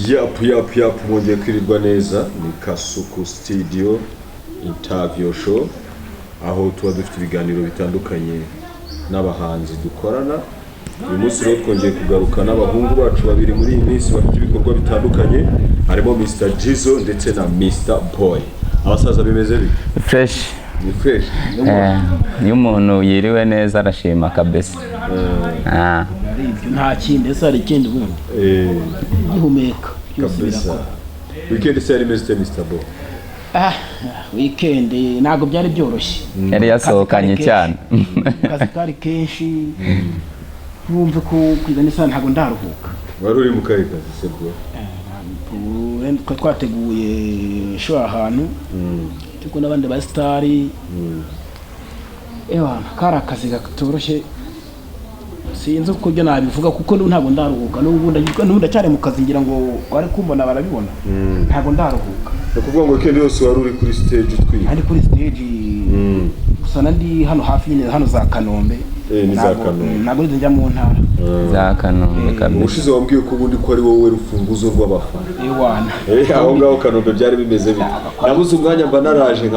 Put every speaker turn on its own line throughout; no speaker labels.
Yapu mwongeye kwirirwa neza ni Kasuku Studio Interview Show, aho tuba dufite ibiganiro bitandukanye n'abahanzi dukorana. Uyu munsi rero twongeye kugaruka n'abahungu bacu babiri muri iyi minsi bafite ibikorwa bitandukanye, harimo Mr. Jizo ndetse na Mr. Boy. Abasaza bimeze bite?
Fresh.
Ni fresh.
Niyo umuntu yiriwe neza arashima kabisa.
Nta kindi ese hari ikindi bundi. Ihumeka byose birakora.
Weekend se yari meze Mr. Boy?
Weekend ntago byari byoroshye.
Yari yasohokanye cyane.
Kazi kari kenshi. Wumve ko kwiga nisa ntago ndaruhuka.
Wari uri mu kazi se bwo?
Twateguye show ahantu. Tuko nabandi ba star. Kara kazi gatoroshye. Sinzi uko byo nabivuga kuko ntago ndaruhuka n'ubundi cyane mu kazi ngira ngo wari kumbona barabibona. Ntago ndaruhuka.
Kuvuga ngo weekend yose wari uri kuri stage twi.
Ari kuri stage. Gusa nandi hano hafi nyine hano za Kanombe.
Ni za Kanombe.
Ntago njya mu ntara.
Za Kanombe kabisa.
Ushize wambwiye ko ubundi ko ari wowe rufunguzo rw'abafana.
Ewana.
Aho ngaho Kanombe byari bimeze bite? Nabuze umwanya mba naraje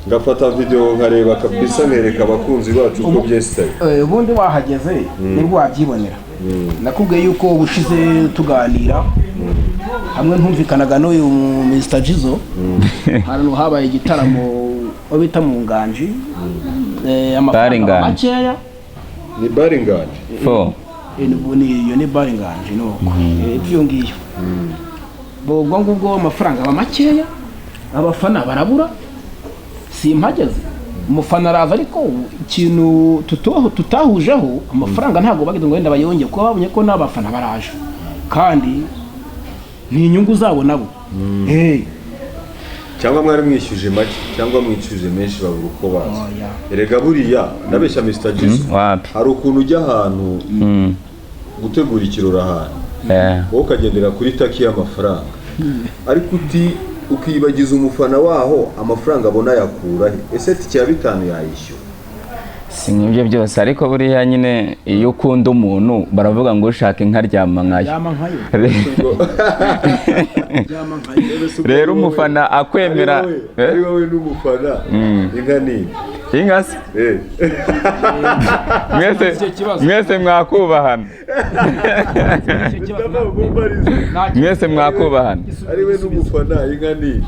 ngafata video nkareba kabisa nereka abakunzi bacu uko byesitaye.
Ubundi wahageze nibwo wabyibonera. Nakubwiye yuko ubushize tuganira hamwe ntumvikanaga n'uyu Mr. Jizo. Hano habaye igitaramo bita mu Nganji. Amafaranga makeya.
Ni Baringanji.
Ni Baringanji no. Ibyo ngiyo. Ubwo ngubwo amafaranga makeya abafana barabura. Simpageze umufana araza ariko ikintu tutahujeho amafaranga ntago bagize ngo wenda bayongeye kuko babonye ko n'abafana baraje kandi ni inyungu zabo nabo.
Cyangwa mwari mwishyuje make cyangwa mwishyuje menshi babura uko baza. Erega buriya nabeshya Mr. Jizo. Hari ukuntu ujya ahantu gutegura ikirori ahantu wowe ukagendera kuri taki y'amafaranga ariko ukibagiza umufana waho amafaranga abona yakura ese tiki ya 5 yayishyura.
Si nk'ibyo byose ariko buriya nyine iyo ukunda umuntu baravuga ngo ushaka inka ryama nkayo. Rero umufana akwemera
ari wowe n'umufana inka ni
inka se mwese mwakubahana mwese mwakubahana
ari we n'umufana inka ni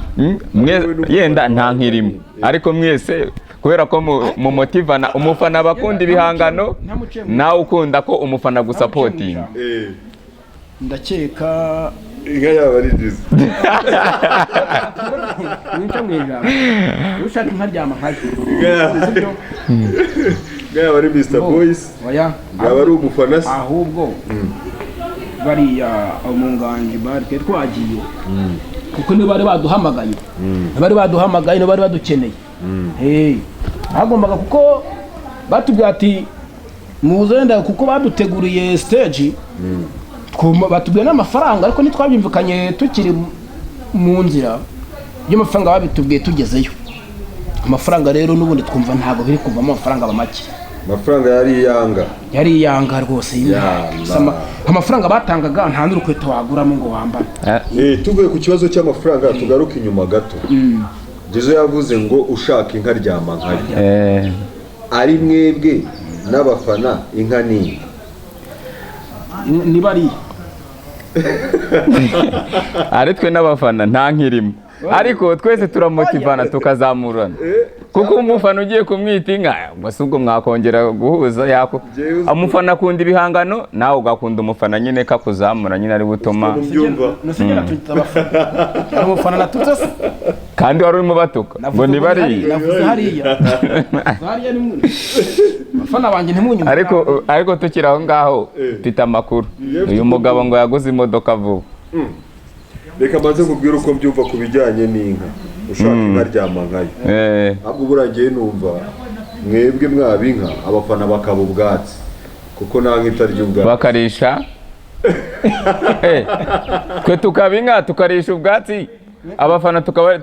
yenda nta nkirimo ariko mwese kubera ko mu motivana umufana bakunda ibihangano nawe ukunda ko umufana gusapotinga.
Ndakeka
inka yaba ari Jizo.
Ninca mwiga. Ushaka inka ryama nkayo.
Yaba ari Mr. Boys.
Oya.
Yaba ari umufana se.
Ahubwo bariya mu Nganji barike twagiye. Kuko ni bari baduhamagaye. Bari baduhamagaye no bari badukeneye. Agombaga kuko batubwira ati muzenda kuko baduteguriye stage. Batubwiye n'amafaranga ariko ntitwabyumvikanye tukiri mu nzira y'amafaranga babitubwiye tugezeyo. Amafaranga rero n'ubundi twumva ntago biri kuva mu mafaranga bamake.
Amafaranga yari yanga rwose.
Amafaranga batangaga nta n'urukweto waguramo ngo wambara.
Tuvuye ku kibazo cy'amafaranga tugaruka inyuma gato. Jizo yavuze ngo ushaka inka ryama nkayo. Ari mwebwe n'abafana inka
ni bari
ari twe n'abafana nta nkirimo ariko twese turamotivana tukazamurana kuko umufana ugiye kumwita inka gusa ubwo mwakongera guhuza yako umufana akunda ibihangano nawe ugakunda umufana nyine kakuzamura nyine ari butuma
umufana natutse
kandi wari urimo batuka ngo ni bari
navuze hariya ni muri abafana banjye ntimunyuma
ariko tukiri aho ngaho mfite amakuru uyu mugabo ngo yaguze imodoka vuba.
Reka maze kubwira uko mbyumva ku bijyanye n'inka ushaka inka ryama nkayo. Ahubwo buragiye numva mwebwe mwabinka abafana bakaba ubwatsi kuko nta nka itarya ubwatsi
bakarisha twe tukaba inka tukarisha ubwatsi abafana tukaba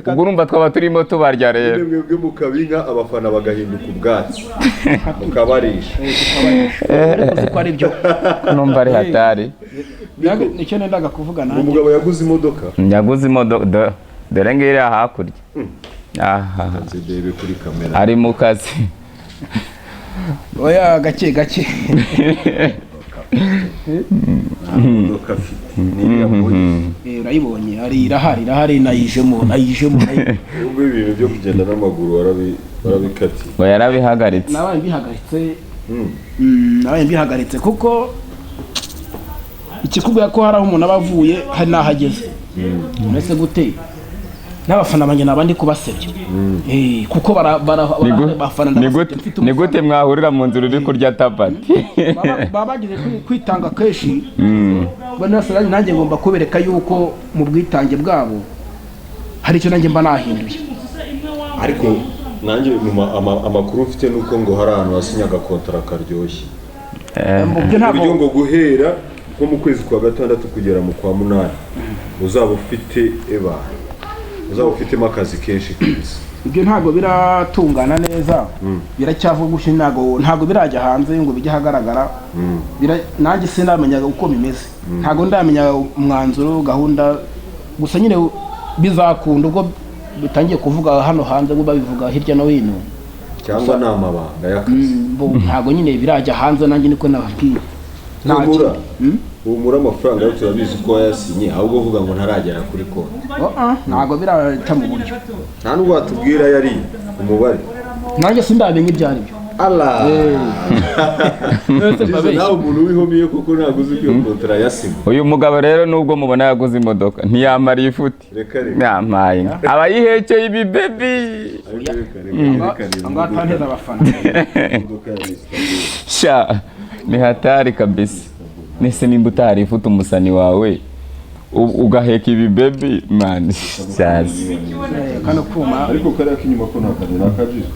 ubwo urumva twaba turimo tubarya rero
mwebwe mukaba inka abafana bagahinduka ubwatsi mukabarisha
ko ari byo
numva ari hatari
nicyo nendaga kuvuga nanjye
umugabo yaguze imodoka
dore ngiri hakurya
ndebe kuri kamera
ari mu kazi
oya gake gake
imodoka afite
urayibonye irahari nayijemo
ubwo ibintu byo kugenda n'amaguru warabikatiye
ngo yarabihagaritse
nabaye mbihagaritse kuko ikikubwira ko hari aho umuntu aba avuye hari n'aho ageze uretse gute n'abafana banjye nabandi kubasebya kuko bafana
ni gute mwahurira mu nzira uri kurya tapati
baba bagize kwitanga kenshi nanjye ngomba kubereka yuko mu bwitange bwabo hari icyo nanjye mba nahinduye
ariko nanjye amakuru mfite nuko ngo hari ahantu hasinya agakontara karyoshye uburyo ngo guhera nko mu kwezi kwa gatandatu kugera mu kwa munani uzaba ufitemo akazi kenshi kabisa
ibyo ntabwo biratungana neza biracyavugusha ntabwo birajya hanze ngo bijye ahagaragara nanjye sinamenya uko bimeze ntabwo ndamenya umwanzuro gahunda gusa nyine bizakunda ubwo bitangiye kuvuga hano hanze ngo babivuga hirya no hino
cyangwa ni amabanga y'akazi
ntabwo nyine birajya hanze nanjye niko nababwiye
humura amafaranga yo turabizi ko wayasinye ahubwo uvuga ngo ntaragera kuri konti
ntabwo birata mu buryo
nta n'ubwo watubwira yari umubare
nanjye sindamenya ibyo ari byo
nawe umuntu wihomeye kuko ntabwo uzi ko iyo kontara yasinye
uyu mugabo rero nubwo mubona yaguze imodoka ntiyamara ifuti yamaye aba yihekeye ibi bebi
angatanteza abafana
sha ni hatari kabisa nese nimba utari ifuti umusani wawe ugaheka ibi baby man cyazi
kano kuma
ariko kariya k'inyuma ko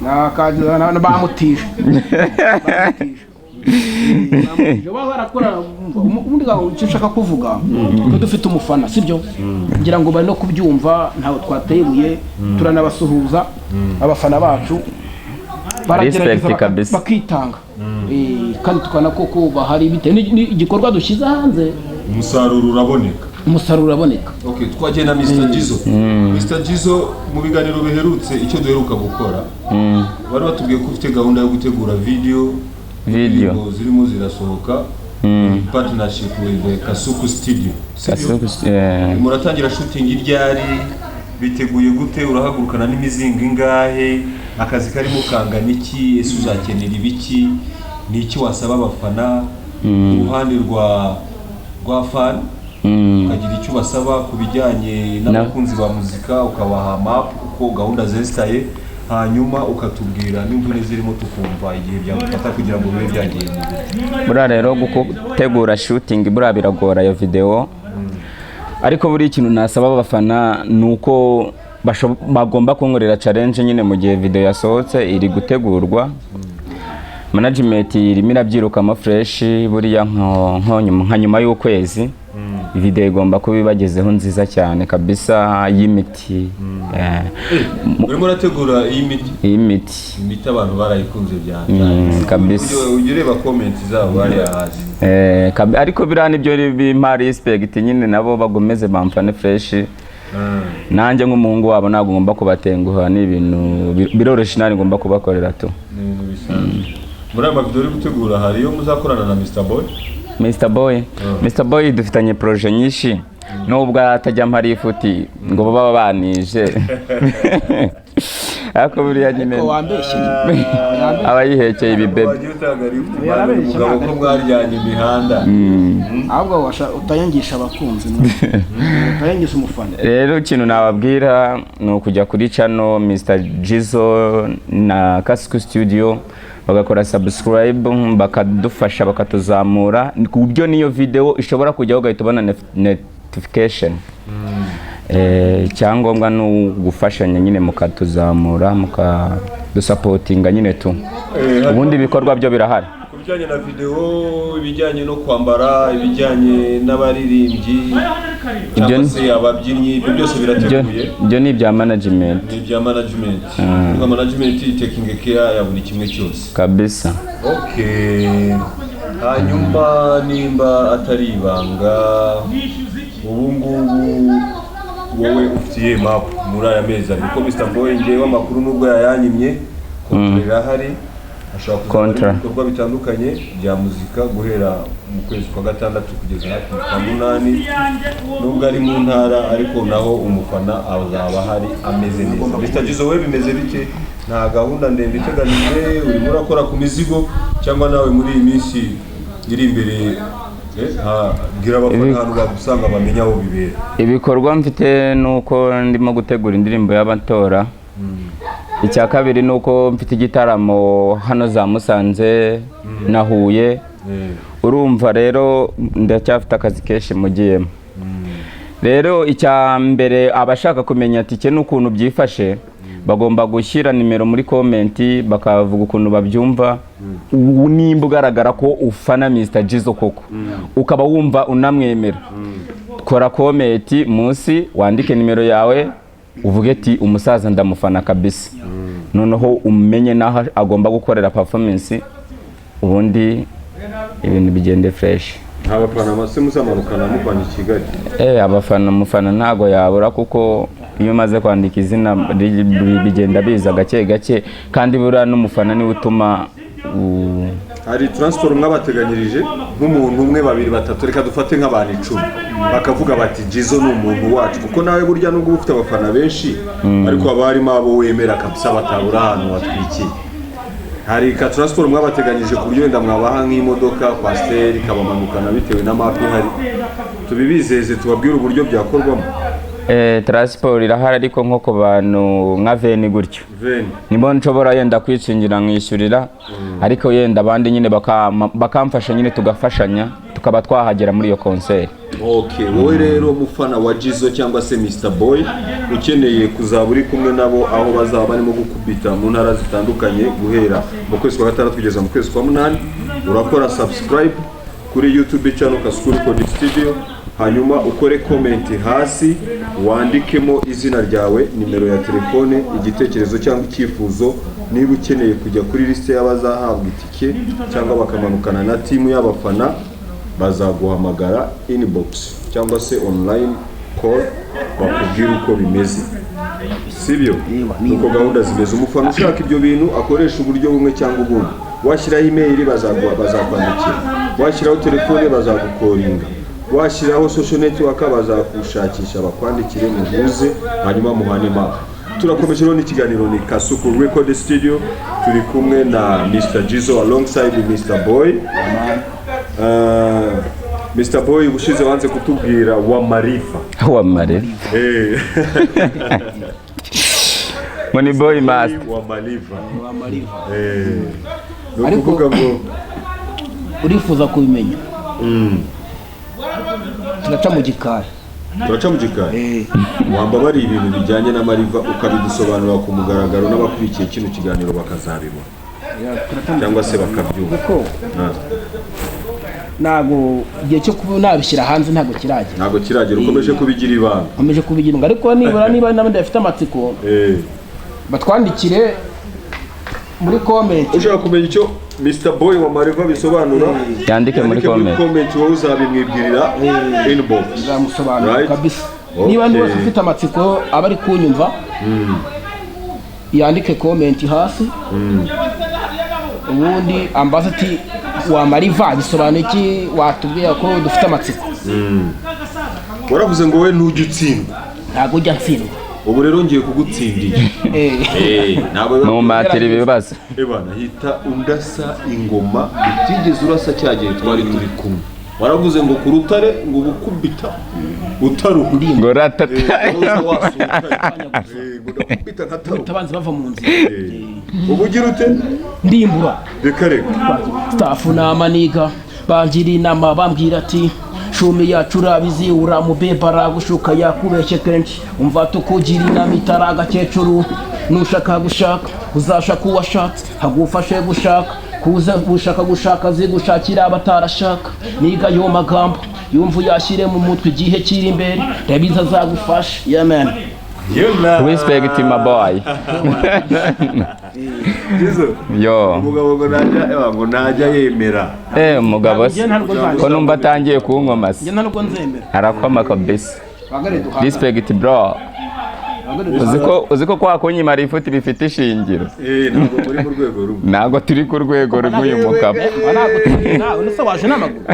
nakagize bamutije barakora ubundi icyo nshaka kuvuga ko dufite umufana sibyo ngira ngo bari no kubyumva ntawe twateruye turanabasuhuza abafana bacu
baragerageza
bakitanga kandi tukana koko bahari bitewe n'igikorwa dushyize hanze umusaruro uraboneka
okay twagiye na Mr Jizo Mr Jizo mu biganiro biherutse icyo duheruka gukora bari batubwiye ko ufite gahunda yo gutegura video zirimo zirasohoka partnership with Kasuku Studio muratangira shooting iryari biteguye gute urahagurukana n'imizinga ingahe akazi karimo kangana iki ese uzakenera ibiki ni iki wasaba abafana uruhande rwa fan ukagira icyo basaba ku bijyanye n'abakunzi ba muzika ukabaha map uko gahunda zestaye hanyuma ukatubwira n'imvune zirimo tukumva igihe byagufata kugira ngo bibe byagiye
bura rero gutegura shooting bura biragora iyo video ariko buri ikintu nasaba abafana nuko bagomba kunkorera challenge nyine mu gihe video yasohotse iri gutegurwa management irimo irabyirukamo fresh buriya nka nyuma y'ukwezi video igomba kuba ibagezeho nziza cyane kabisa y'imiti
urimo urategura imiti abantu barayikunze byane
kabisa
ureba comment zabo bari hasi
ariko birani byo bimpa respect nyine nabo bagomeze bamfane fresh nanjye nk'umuhungu wabo ntabwo ngomba kubatenguha n'ibintu biroroshye nari ngomba kubakorera tu
muri aya mavideo uri gutegura hariyo muzakorana na
Mr Boy dufitanye projet nyinshi nubwo atajya mpari ifuti ngo baba banije ariko buriya nyine aba yihekeye ibi baby
umugabo ko mwaryanye imihanda
ahubwo utayangisha abakunzi utayangisha umufana
rero ikintu nababwira ni ukujya kuri channel Mr Jizo na Kasuku Studio bagakora subscribe bakadufasha bakatuzamura ku buryo niyo video ishobora kujyaho ugahita ubona notification cyangombwa no gufashanya nyine mukatuzamura mukadusupportinga nyine tu ubundi bikorwa byo birahari
ibijyanye na video, ibijyanye no kwambara, ibijyanye n'abaririmbyi cyangwa se ababyinnyi, ibyo byose birateguye.
Ibyo ni ibya management.
Ni ibya management. Kuko management taking care ya buri kimwe cyose.
Kabisa.
Okay. Hanyuma nimba atari ibanga, ubu ngubu wowe ufitiye map muri aya mezi abiri, ko Mr Boy ngewe amakuru nubwo yayanyimye kontrera hari ashaka kugira ibikorwa bitandukanye bya muzika guhera mu kwezi kwa gatandatu kugeza hafi kwa munani, nubwo ari mu ntara ariko naho umufana azaba hari ameze neza. Mr Jizo we bimeze bike, nta gahunda ndende iteganijwe, urimo urakora ku mizigo cyangwa nawe muri iyi minsi iri imbere gira abafana hano bagusanga bamenya aho bibera?
Ibikorwa mfite nuko ndimo gutegura indirimbo y'abatora. Icya kabiri nuko mfite igitaramo hano za Musanze na Huye. Urumva rero ndacyafite akazi kenshi mugiyemo. Rero icya mbere abashaka kumenya tike n'ukuntu byifashe bagomba gushyira nimero muri comment bakavuga ukuntu babyumva. Nimba ugaragara ko ufana Mr Jizo koko ukaba wumva unamwemera, kora comment munsi wandike nimero yawe uvuge ati umusaza ndamufana kabisa, noneho umenye naho agomba gukorera performance, ubundi ibintu bigende fresh.
Abafana mase muzamanukana muvanye Kigali?
Abafana mufana ntago yabura, kuko iyo maze kwandika izina bigenda biza gake gake, kandi bura n'umufana ni utuma
hari transfer mwabateganyirije nk'umuntu umwe babiri batatu, reka dufate nk'abantu 10 bakavuga bati Jizo ni umuntu wacu, kuko nawe burya nubwo ufite abafana benshi ariko abarimo abo wemera kabisa batabura ahantu watwikiye. Hari ka transport mwabateganyije ku buryo wenda mwabaha nk'imodoka Pasteur ikabamanukana bitewe na map ihari? Tubibizeze tubabwire uburyo byakorwamo.
Transport irahari ariko nko ku bantu nka veni gutyo. Nibo nshobora yenda kwicingira nkishyurira, ariko yenda abandi nyine bakamfasha nyine tugafashanya tukaba twahagera muri iyo concert.
Okay, wowe rero mufana wa Jizo cyangwa se Mr Boy ukeneye kuzaba uri kumwe nabo aho bazaba barimo gukubita mu ntara zitandukanye guhera mu kwezi kwa gatandatu kugeza mu kwezi kwa munani, urakora subscribe kuri YouTube channel Kasuku Recording Studio, hanyuma ukore comment hasi wandikemo izina ryawe, nimero ya telefone, igitekerezo cyangwa icyifuzo, niba ukeneye kujya kuri liste y'abazahabwa itike cyangwa bakamanukana na timu y'abafana bazaguhamagara inbox cyangwa se online call bakubwira uko bimeze. Sibyo? Nuko gahunda zimeze. Umufana ushaka ibyo bintu akoresha uburyo bumwe cyangwa ubundi. Washyiraho email bazakwandikira, washyiraho telefone bazagukoringa, washyiraho social network bazakushakisha bakwandikire muhuze hanyuma muhane map. Turakomeje rero n'ikiganiro ni Kasuku Record Studio, turi kumwe na Mr Jizo alongside Mr Boy. Mr Boy ubushize wanze kutubwira wa Marifa.
Wa Marifa. Money Boy Master.
Wa Marifa.
Wa Marifa.
Ariko ngo
urifuza kubimenya. Turaca mu gikari.
Turaca mu gikari. Wamba bari ibintu bijyanye na Marifa ukabidusobanura ku mugaragaro n'abakurikiye kino kiganiro bakazabibona cyangwa se bakabyumva.
Nago igihe cyo kuba nabishyira hanze ntago kiragera.
Ntago kiragera, ukomeje kubigira ibanga.
Ukomeje kubigira ibanga, ariko niba n'abandi bafite amatsiko batwandikire muri comment.
Ushaka kumenya icyo Mr Boy wa Mariva bisobanura,
yandike muri comment.
Wowe uzabimwibwirira inbox.
Nzamusobanura kabisa. Niba ndi wese ufite amatsiko abari kunyumva yandike comment hasi, ubundi ambaza ati wa Mariva bisobanura iki, watubwiye ko dufite amatsiko.
Waravuze ngo we ntujye utsindwa.
Ntago ujya ntsindwa.
Ubu rero ngiye kugutsindira.
Ntabwo mumatira ibibazo.
Ebana hita undasa ingoma utigeze urasa cyagiye twari turi kumwe. Waravuze ngo ku rutare ngo ubukubita utaruhundi
ngo ratata.
Ngudakubita nkataru.
Tabanze bava mu nzira.
Ubugira ute?
Ndimbura.
Bekareka.
Staff n'amaniga bangira inama bambwira ati shumi yacu urabizi uramubebara gushuka yakubeshye kenshi, umva tukugira inama itaraga cyecuru, nushaka gushaka uzashaka uwashatse hagufashe gushaka, kuza gushaka zigushakira abatarashaka niga yo magambo yumva uyashyire mu mutwe igihe kiri imbere ndabizi azagufasha yeah man
respect my boy yo
umugabo ngo najya yemera
umugabo ko numva atangiye kunkoma se
njye ntabwo nzemera
arakoma kabisa respect bro uziko kwa kunyimara ifuti bifite ishingiro
ntabwo muri mu rwego rumwe
ntabwo turi ku rwego rw'uyu mugabo
ntabwo turi nawe nese waje n'amaguru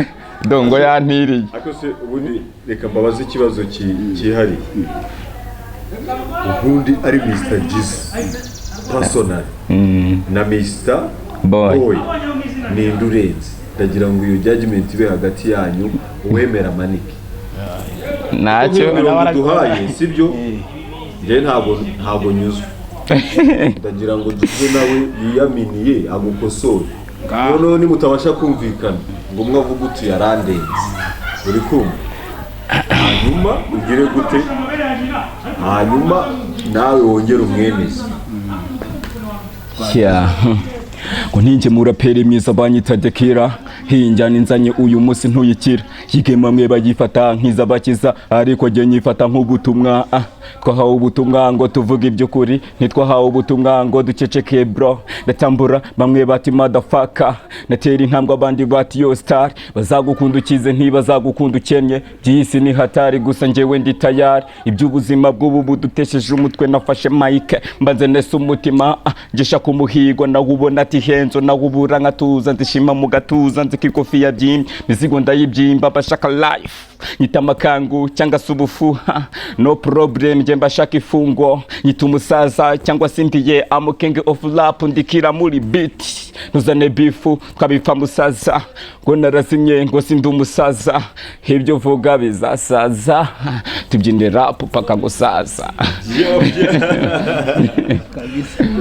dongo yantiriye
ariko se ubundi reka mbabaze ikibazo cyihariye ubundi ari Mr. Jizzo personal na Mr. Boy ninde urenze ndagira ngo iyo judgment ibe hagati yanyu uwemera manike
ntacyo
duhaye sibyo njye ntabwo nyuzwe ndagira ngo Jizzo nawe yiyaminiye agukosore noneho nimutabasha kumvikana ngo umwe avuga uti yarandenze uri kumva hanyuma ugire gute hanyuma nawe wongere umwemeze
ngo ninjye muraperi mwiza banyita Dekira hinjyana inzanye uyu munsi ntuyikira yigema mwe bagifata nk'izabakiza ariko jye nyifata nk'ubutumwa twahawe ubutumwa ngo tuvuge iby'ukuri ntitwahawe ubutumwa ngo duceceke bro ndatambura bamwe bati motherfucker natera intambwe abandi bati yo star bazagukunda ukize ntibazagukunda ukennye by'isi ni hatari gusa njyewe ndi tayari iby'ubuzima bw'ubu budutesheje umutwe nafashe mike mbanze nese umutima ngisha ku muhigo nawe ubona ati henzo nawe ubura nkatuza nzishima mu gatuza nziko ikofi yabyimbye mizigo ndayibyimba bashaka life nyita amakangu cyangwa se ubufu no problem njye mbashaka ifungo nyita umusaza cyangwa se ndiye am king of rap ndikira muri beat ntuzane bifu twabipfa musaza ngo narazimye ngo sindi umusaza ibyo vuga bizasaza tubyinde rap paka gusaza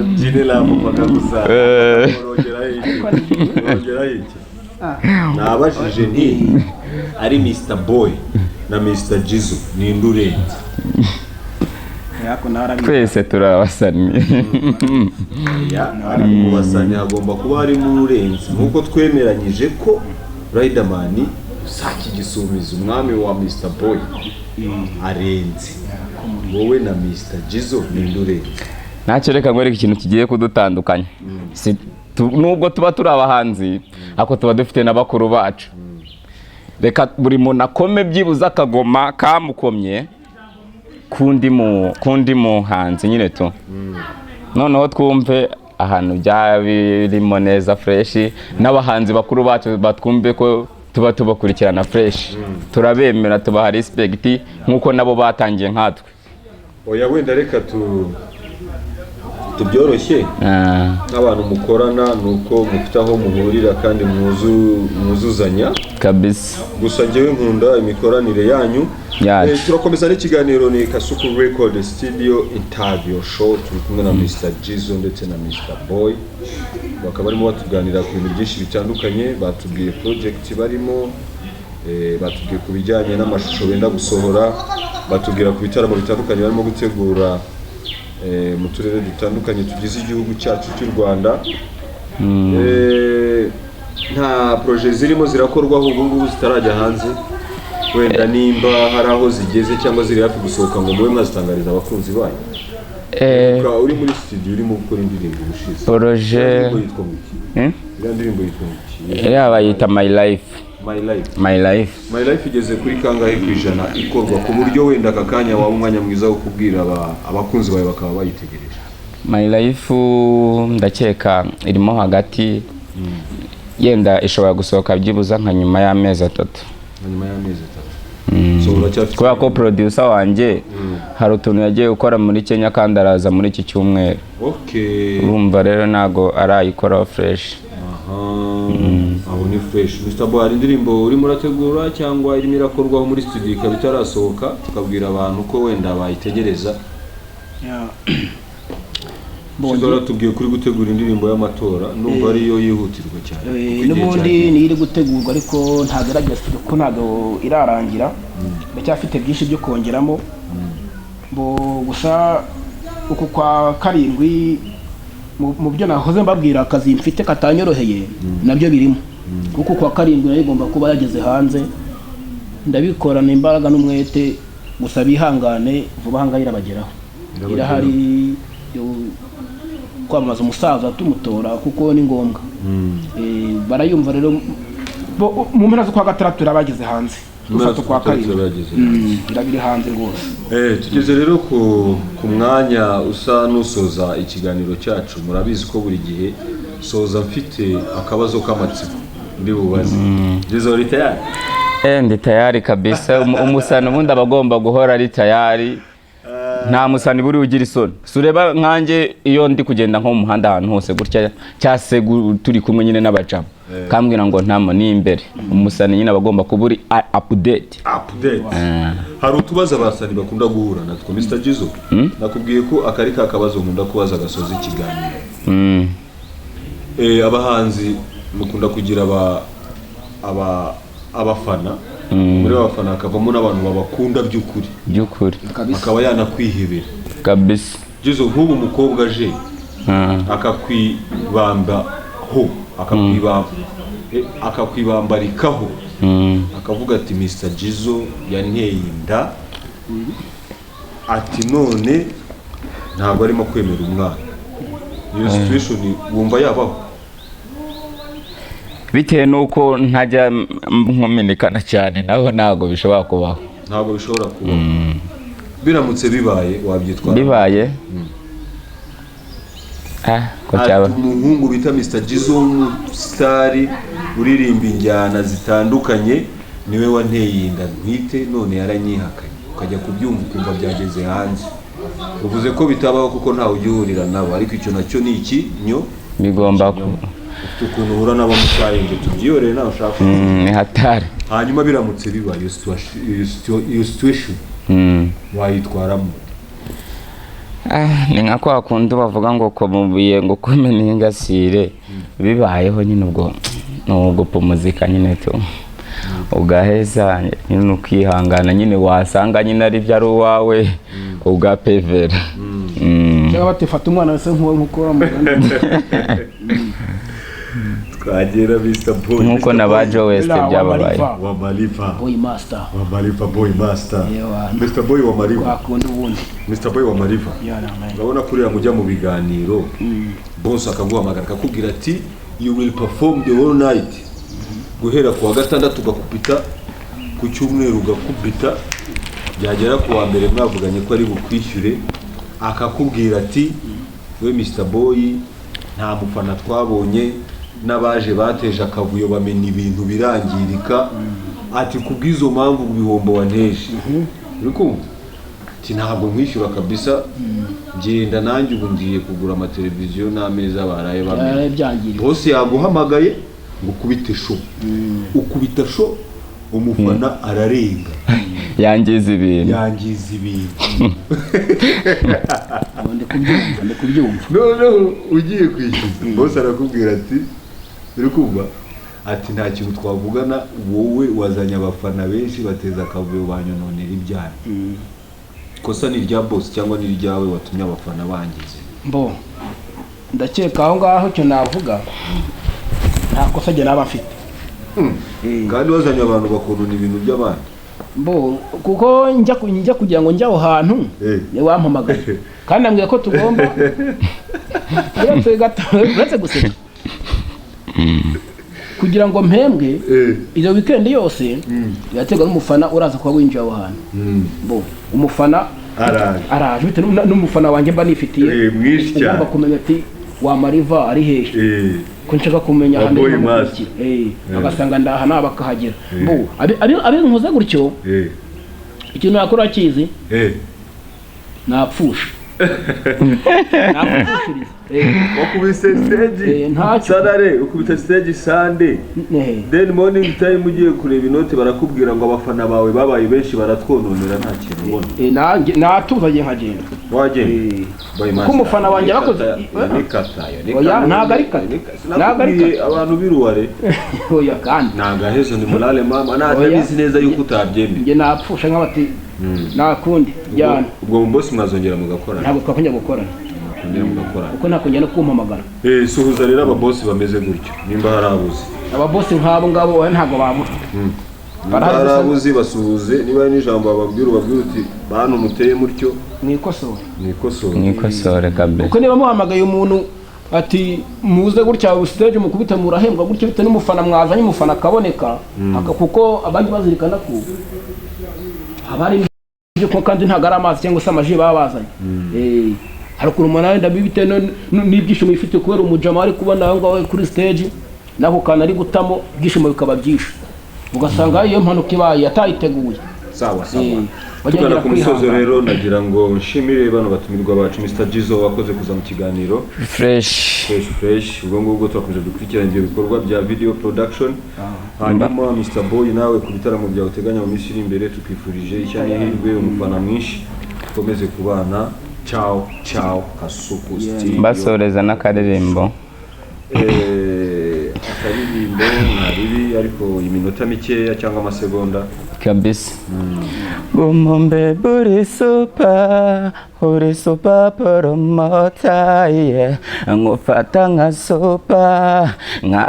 tubyinde rap paka gusaza urongera iki nabashije nti ari Mr. Boy na Mr. Jizzo ninde urenze
twese turabasanye
mu basanye hagomba kuba harimo urenze nk'uko twemeranyije ko Riderman usaki gisumiza umwami wa Mr. Boy arenze wowe na Mr. Jizzo ninde urenze
ntacyo reka ngwereka ikintu kigiye kudutandukanya nubwo tuba turi abahanzi ako tuba dufite n'abakuru bacu reka buri muntu akome byibuze akagoma kamukomye kundi muhanzi nyine tu noneho twumve ahantu byaba birimo neza fresh n'abahanzi bakuru bacu batwumve ko tuba tubakurikirana fresh turabemera tubaha respect nk'uko nabo batangiye nkatwe
oya wenda reka tubyoroshye nk'abantu mukorana nuko mufite aho muhurira kandi mwuzuzanya
kabisa
gusa njyewe nkunda imikoranire yanyu turakomeza n'ikiganiro ni Kasuku Record Studio interview show turi kumwe na Mr. Jizzo ndetse na Mr. Boy bakaba barimo batuganira ku bintu byinshi bitandukanye batubwiye project barimo batubwiye ku bijyanye n'amashusho benda gusohora batubwira ku bitaramo bitandukanye barimo gutegura mu turere dutandukanye tugize igihugu cyacu cy'u Rwanda nta projet zirimo zirakorwaho ubu ngubu zitarajya hanze wenda nimba hari aho zigeze cyangwa ziri hafi gusohoka ngo mube mwazitangariza abakunzi banyu uri muri studio urimo gukora indirimbo ubushize
projet
indirimbo yitwa iki
yaba yita My Life
My Life igeze kuri kangahe kwijana ikorwa ku buryo wenda akakanya waba umwanya mwiza wo kubwira abakunzi bawe bakaba bayitegereje
My Life ndakeka irimo hagati yenda ishobora gusohoka byibuza nka nyuma y'amezi 3 kubera ko producer wanjye hari utuntu yagiye gukora muri Kenya kandi araza muri iki cyumweru urumva rero ntago arayikora fresh
aho ni fresh. Mr. Boy hari indirimbo urimo urategura cyangwa irimo irakorwaho muri studio ikaba itarasohoka tukabwira abantu ko wenda bayitegereza? Shizora tubwiye kuri gutegura indirimbo y'amatora numva ariyo yihutirwa cyane.
N'ubundi ni iri gutegurwa ariko ntagerageza ko ntago irarangira. Ndacyafite byinshi byo kongeramo. Bo gusa uko kwa karindwi mu byo nahoze mbabwira akazi mfite katanyoroheye nabyo birimo kuko kwa karindwi nayo igomba kuba yageze hanze ndabikorana imbaraga n'umwete gusa bihangane vuba hanga irabageraho irahari kwamamaza umusaza tumutora kuko ni ngombwa barayumva rero mu mpera zo kwa gatandatu irabageze hanze gufata kwa karindwi irabiri hanze rwose
tugeze rero ku mwanya usa n'usoza ikiganiro cyacu murabizi ko buri gihe soza mfite akabazo k'amatsiko ndi bubaze Jizo uri tayari
ndi tayari kabisa umusana ubundi abagomba guhora ari tayari nta musani buri ugira isoni sureba nkanjye iyo ndi kugenda nko mu muhanda ahantu hose gutya cyase turi kumwe nyine n'abajama kambwira ngo ntamo ni imbere umusani nyine abagomba kuba uri update
hari utubazo abasani bakunda guhura natwo Mr Jizo nakubwiye ko akari kakabazo nkunda kubaza gasoza ikiganiro abahanzi mukunda kugira abafana muri abafana akavamo n'abantu babakunda by'ukuri akaba yanakwihebera
kabisa
Jizo nk'ubu umukobwa aje akakwibambaho akakwibambarikaho akavuga ati Mr Jizo yanteye inda ati none ntabwo arimo kwemera umwana iyo situation wumva yabaho
bitewe nuko ntajya nkomenikana cyane naho ntabwo bishobora kubaho
biramutse bibaye wabyitwara
bibaye ko cyaba
umuhungu bita Mr Jizo star uririmba injyana zitandukanye niwe wanteye inda ntwite none yaranyihakanye ukajya kubyumva ukumva byageze hanze uvuze ko bitabaho kuko ntawe ujyurira nabo ariko icyo nacyo ni ikinyo
bigomba
ukuntu uhura n'abamusaye ngo tubyiyorere nawe ushaka
ni hatari
hanyuma biramutse bibaye iyo situation wayitwaramo
ni nka kwa kundi bavuga ngo komubiye ngo kumena ingasire bibayeho nyine ubwo n'ugupa muzika nyine tu ugaheza nyine ukihangana nyine wasanga nyine ari byo ari uwawe ugapevera
cyangwa batifata umwana wese nk'uko bamugana
twagera Mr Boy
nkuko nabajo wese byababaye
wa Maliva boy master
Yeah,
Mr Boy wa Maliva
akunda ubundi
Mr Boy wa Maliva urabona kuriya mujya mu biganiro boss akaguhamagara akakubwira ati you will perform the whole night guhera ku wa gatandatu ugakupita ku cyumweru ugakupita byagera ku wa mbere mwavuganye ko ari bukwishyure akakubwira ati we Mr Boy nta mufana twabonye n'abaje bateje akavuyo bamenya ibintu birangirika ati kubwizo mpamvu bihombo wanteje urikumva ati ntabwo nkwishyura kabisa ngenda nanjye ubu ngiye kugura amateleviziyo n'ameza baraye bamenya bose yaguhamagaye ngo ukubite show ukubita show umufana ararenga
yangiza ibintu
ndi kubyumva
noneho ugiye kwishyuza bose arakubwira ati uri kumva ati nta kintu twavugana wowe wazanye abafana benshi bateza akavuyo banyononera ibyaha kosa ni irya boss cyangwa ni iryawe watumye abafana bangize
ndakeka aho ngaho cyo navuga nta kosa jye naba mfite
kandi wazanye abantu bakonona ibintu by'abandi
kuko njya kugira ngo njye aho hantu wampamagaye kandi ambwiye ko tugomba uretse guseka kugira ngo mpembwe iyo weekend yose yategwa n'umufana uraza kuba winjiye aho hantu umufana araje bitewe n'umufana wanjye mba nifitiye
mwinshi cyane
ugomba kumenya ati wa Mariva ari hehe ko nshaka kumenya hano agasanga ndaha nabakahagera abi nkoze gutyo ikintu nakora kizi napfusha
wakubise stage Saturday ukubita stage Sunday then morning time ugiye kureba inoti barakubwira ngo abafana bawe babaye benshi baratwononera nta kintu ubona
natuzanye nkagenda
wagenda
ko umufana wanjye bakoze ntabwo ari kata
abantu biruware
oya kandi
nagahezo ni mulale mama natabizi neza yuko utabyemeye
nge napfusha nk'abati nakundi jyana
ubwo mu boss mwazongera mugakorana
ntabwo twakongera gukorana
mukongera mugakorana
kuko ntakongera no kumpamagara.
Suhuza rero ababosi bameze gutyo nimba hari abuzi
Ababosi nk'abo ngabo wowe ntago babura.
hari abuzi basuhuze niba ari n'ijambo bababwira ubabwira uti bantu muteye mutyo
nikosore kabisa.
Uko niba muhamagaye umuntu ati muze gutya stage mukubita murahembwa gutya bite n'umufana mwazanye umufana akaboneka kuko abandi bazirikana ko abari ko kandi ntago ari amazi cyangwa se amaji babazanye. Hari ukuntu umuntu arenda bibite n'ibyishimo bifite kubera umujama ari kubona aho ngaho kuri stage nako kana ari gutamo ibyishimo bikaba byinshi ugasanga iyo mpanuka ibaye yatayiteguye.
Sawa tugana ku musozo rero nagira ngo nshimire bano batumirwa bacu Mr Jizo wakoze kuza mu kiganiro fresh ubwo ngubwo twakomeje dukurikirana ibyo bikorwa bya video production. Hanyuma Mr Boy nawe ku bitaramo bya uteganya mu minsi iri imbere tukwifurije icyane hirwe umufana mwinshi komeze kubana. Ciao Kasuku Studio.
Basoreza n'akaririmbo
akaririmbo naribi ariko iminota mikeya cyangwa amasegonda
kabisa. Gumombe buri super promota ngufata nka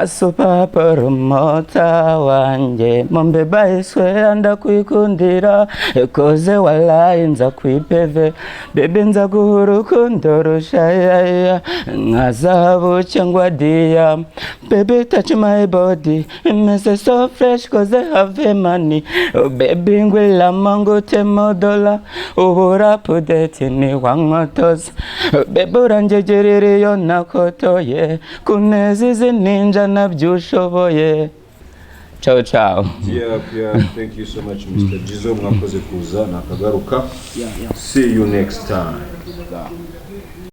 super promota wanje mombe baiswe anda kwikundira koze walayi nza kwipeve bebe nza guhurukundo rushaya nka zahabu cyangwa diya baby touch my body mese so fresh cause I have money baby ngwila mango temodola ubura pudeti ni wangotoza baby uranjegerere yo nakotoye kunezizi ninja nabyushoboye. Ciao
yeah thank you so much Mr Jizo mwakoze kuza nakagaruka. See you next time.